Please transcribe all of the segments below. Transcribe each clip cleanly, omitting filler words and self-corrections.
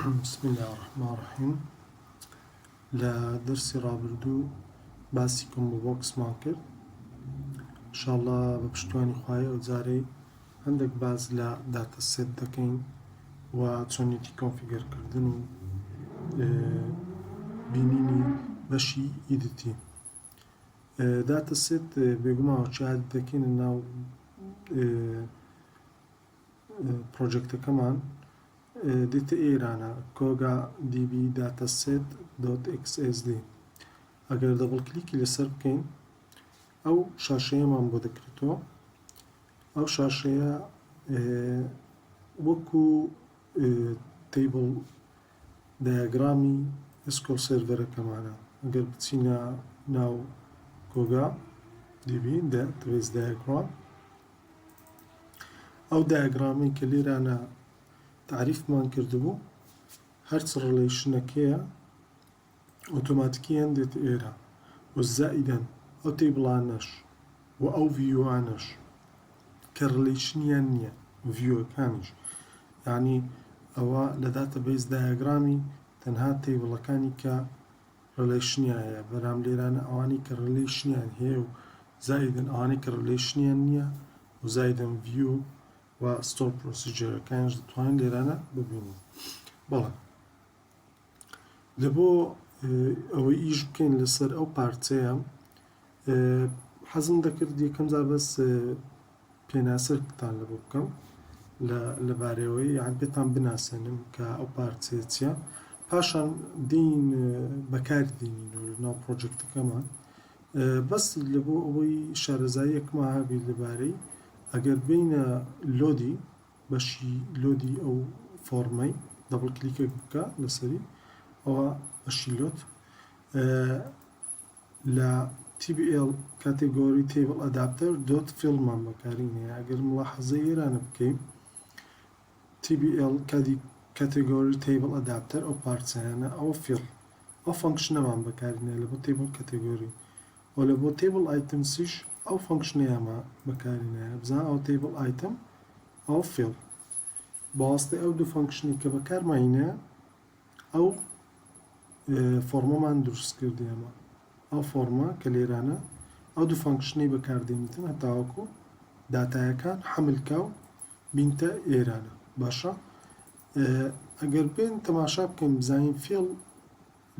بسم الله الرحمن الرحیم لە دەرسی ڕابردوو باسی کۆمبۆکسمان کرد ئینشاڵڵا بە پشتیوانی خوایە ئەو جارەی هەندێک باز لە داتە سێت دەکەین و چۆنیەتی کۆنفیگەرکردن و بینینی بەشی ئیدیتی داتە سێت بێگومانەوە چی عادەت دەکەین ناو پرۆجێکتەکەمان دیتە ئێرانە کۆگا db dataset.xsd ئەگەر دەبڵ کلیکی لەسەر بکەین ئەو شاشەیەمان بۆ دەکرێتەوە ئەو شاشەیە وەکو تیبڵ دایاگرامی SQL سێرڤەرەکەمانە ئەگەر بچینە ناو کۆگا db database diagram ئەو دایاگرامی کە لێرانە تعریفمان کردبوو هەرچ ڕێلیشنەکەیە ئۆتۆماتیکیان دێت ئێرە و زائیدەن ئەو تیبڵانەش و ئەو ڤیوانەش کە ڕێلیشنیان نییە ڤیوەکانیش یعنی ئەوە لە داتەبەیس دایاگرامی تەنها تیبڵەکانی کە ڕێلیشنیایە بەرام لێرانە ئەوانی کە ڕێلیشنیان هەیە و زائیدەن ئەوانی کە ڕێلیشنیان نییە و زائیدەن ڤیو و ستۆر پرۆسیجەرەکانیش دەتوانین لێرانە ببینین بەڵام لە بۆ ئەوەی ئیش بکەین لەسەر ئەو پارچەیە حەزم دەکرد یەکەم جار بەس پێناسەرتان لە بۆ بکەم لەبارەوەی یان پێتان بناسێنم کە ئەو پارچەیە چییە پاشان دین بەکاری دێنینەوە لەناو پرۆجێکتەکەمان بەس لە بۆ ئەوەی شارەزاییەکمان هەبی لەبارەی ئەگەر بینە لۆدی بەشی لۆدی ئەو فۆرمەی دەبڵ کلیکێک بکە لەسەری ئەوە بەشی لۆد لە TBL کاتێگۆری تیبڵ ئەداپتەر دۆت فیلمان بەکارینەیە ئەگەر مڵاحەزەی ئێرانە بکەین TBL کاتێگۆری تیبڵ ئەداپتەر ئەو پارچەیانە ئەو فیل ئەو فەنکشنەمان بەکارینەیە لە بۆ تیبڵ کاتێگۆری و لە بۆ تیبڵ ئایتەمسیش ئەو فەنکشنەیەمە بەکارینەیە بزان ئەو تیبڵ ئایتەم ئەو فیل بەواسطەی ئەو دوو فەنکشنی کە بەکارماینە ئەو فۆرمەمان دروست کردیەمە ئەو فۆرمە کە لێرانە ئەو دوو فەنکشنەی بەکاردێنیتن هەتاوەکو داتایەکان حەملکە و بینتە ئێرانە باشە ئەگەر بێن تەماشا بکەین بزانین فیل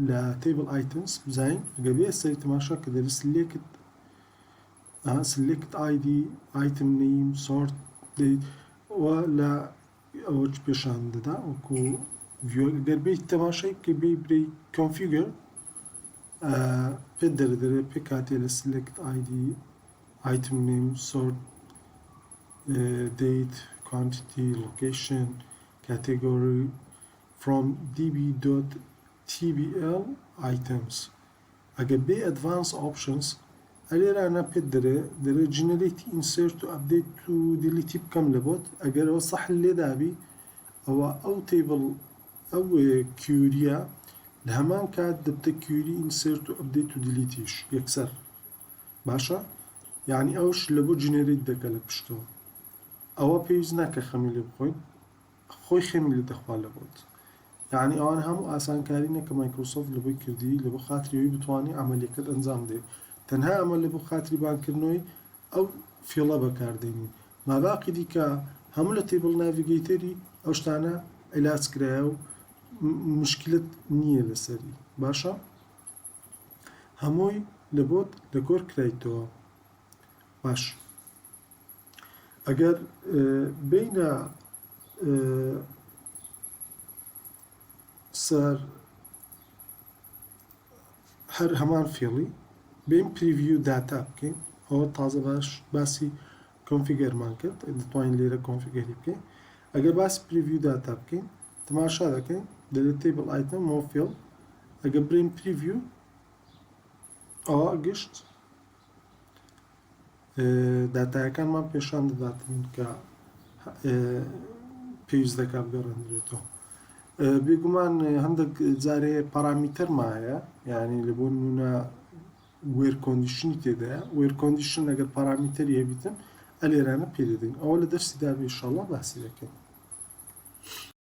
لە تیبڵ ئایتەمس بزانین ئەگەر بێ سەری تەماشا کە دەری select ID item name sort date و لە ئەوە پێشان دەدا وەکو ڤیو ئەگەر بێ تەماشای بکەی بێ برەی configure پێت دەرێت پێ کاتێ لە select ID item name sort date quantity location category from db.tbl items ئەگەر بێ advanced options ئەلێرانە پێت دەرێت generate insert و update و delete بکەم لە بۆت ئەگەر ئەوە سەح لێدابی ئەوە ئەو تیبڵ ئەو کیوریە لە هەمان کات دەبتە کیوری insert و update و delete یەکسەر باشە یعنی ئەوش لە بۆ generate دەکە لە پشتەوە ئەوە پێویست ناکە خەمی لێ بخۆین خۆی خەمی لێ دەخوا لە بۆت یعنی ئەوان هەموو ئاسانکارینە کە مایکرۆسۆفت لە بۆی کردی لە بۆ خاتریەوەی بتوانانی ئەمەلیەکەت ئەنجام دێ تەنها ئەمە لە بۆ خاتری بانکردنەوەی ئەو فیڵە بەکاردێنین ماباقی دیکە هەموو لە تیبڵ ناڤیگەیتەری ئەو شتانە عیلاج کرایە و مشکلت نییە لەسەری باشە هەمووی لە بۆت لەگۆڕ کرایتەوە باش ئەگەر بینە سەر هەر هەمان فێڵی بین پریڤیو داتا بکەین ئەوە تازە باسی کۆنفیگەرمان کرد دەتوانین لێرە کۆنفیگەری بکەین ئەگەر باسی پریڤیو داتا بکەین تەماشا دەکەین دەرێت تیبڵ ئایتەم ئەو فیڵ ئەگەر برین پریڤیو ئەوە گشت داتایەکانمان پێشان دەداتن کە پێویست دەکا بگەڕێنرێتەوە بێگومان هەندێک جارێ پەرامیتەرمان هەیە یعنی لە بۆ نمونە وێر کۆندیشنی تێدایە وێر کۆندیشن ئەگەر پەرامیتەری هەبیتن ئەلێرانە پێ دەدەین ئەوە لە دەرسی دابێ ئینشاڵڵا باسی دەکەین